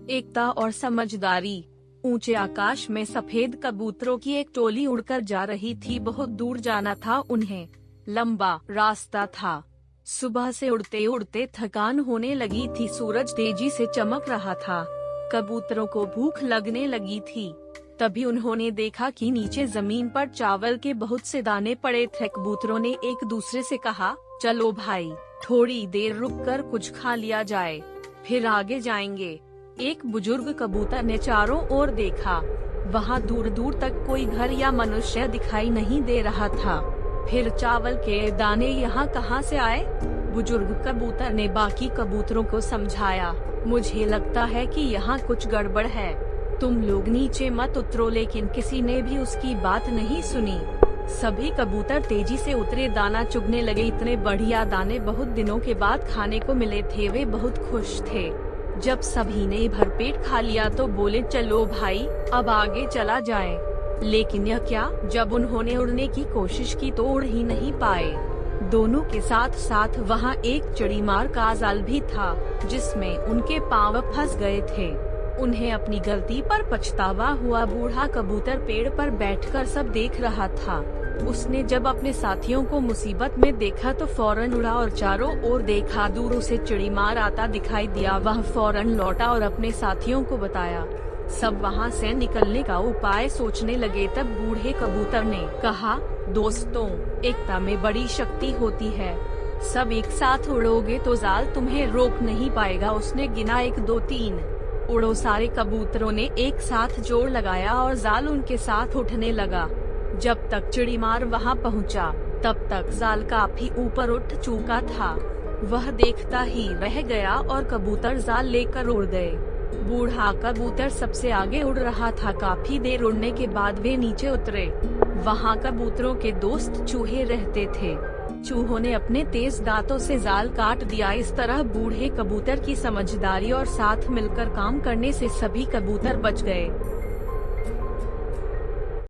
एकता और समझदारी। ऊंचे आकाश में सफेद कबूतरों की एक टोली उड़कर जा रही थी। बहुत दूर जाना था उन्हें, लंबा रास्ता था। सुबह से उड़ते उड़ते थकान होने लगी थी। सूरज तेजी से चमक रहा था। कबूतरों को भूख लगने लगी थी। तभी उन्होंने देखा कि नीचे जमीन पर चावल के बहुत से दाने पड़े थे। कबूतरों ने एक दूसरे से कहा, चलो भाई, थोड़ी देर रुककर कुछ खा लिया जाए, फिर आगे जाएंगे। एक बुजुर्ग कबूतर ने चारों ओर देखा। वहाँ दूर दूर तक कोई घर या मनुष्य दिखाई नहीं दे रहा था। फिर चावल के दाने यहाँ कहाँ से आए? बुजुर्ग कबूतर ने बाकी कबूतरों को समझाया, मुझे लगता है कि यहाँ कुछ गड़बड़ है, तुम लोग नीचे मत उतरो। लेकिन किसी ने भी उसकी बात नहीं सुनी। सभी कबूतर तेजी से उतरे, दाना चुगने लगे। इतने बढ़िया दाने बहुत दिनों के बाद खाने को मिले थे। वे बहुत खुश थे। जब सभी ने भरपेट खा लिया तो बोले, चलो भाई, अब आगे चला जाए। लेकिन यह क्या, जब उन्होंने उड़ने की कोशिश की तो उड़ ही नहीं पाए। दोनों के साथ साथ वहाँ एक चिड़ीमार का जाल भी था, जिसमें उनके पाँव फंस गए थे। उन्हें अपनी गलती पर पछतावा हुआ। बूढ़ा कबूतर पेड़ पर बैठकर सब देख रहा था। उसने जब अपने साथियों को मुसीबत में देखा तो फौरन उड़ा और चारों ओर देखा। दूर उसे चिड़ीमार आता दिखाई दिया। वह फौरन लौटा और अपने साथियों को बताया। सब वहाँ से निकलने का उपाय सोचने लगे। तब बूढ़े कबूतर ने कहा, दोस्तों, एकता में बड़ी शक्ति होती है। सब एक साथ उड़ोगे तो जाल तुम्हें रोक नहीं पाएगा। उसने गिना, 1 2 3। उड़ो। सारे कबूतरों ने एक साथ जोर लगाया और जाल उनके साथ उठने लगा। जब तक चिड़ीमार वहाँ पहुँचा, तब तक जाल काफी ऊपर उठ चुका था। वह देखता ही रह गया और कबूतर जाल लेकर उड़ गए। बूढ़ा कबूतर सबसे आगे उड़ रहा था। काफी देर उड़ने के बाद वे नीचे उतरे। वहाँ कबूतरों के दोस्त चूहे रहते थे। चूहों ने अपने तेज दांतों से जाल काट दिया। इस तरह बूढ़े कबूतर की समझदारी और साथ मिलकर काम करने से सभी कबूतर बच गए।